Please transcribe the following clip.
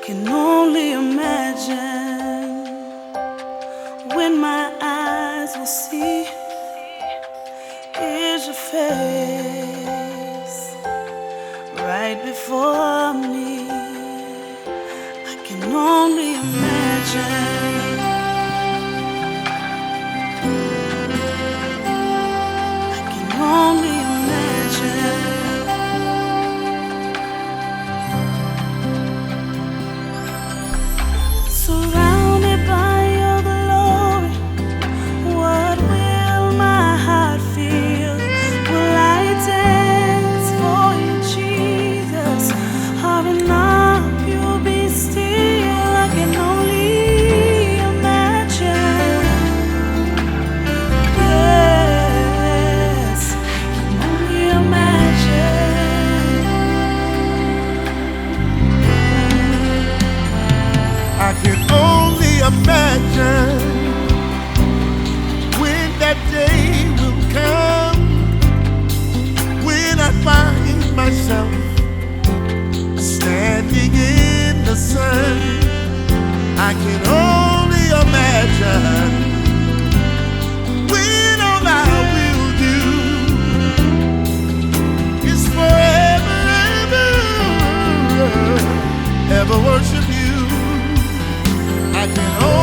can only imagine when my eyes will see is your face right before me. I can only imagine. I can only imagine. Surrounded by your glory, what will my heart feel? Will I dance for you, Jesus? Or enough you'll be still? I can only imagine. Yes, I can only imagine. I can only imagine when that day will come, when I find myself standing in the sun. I can only imagine when all I will do is forever, ever, ever worship you. I can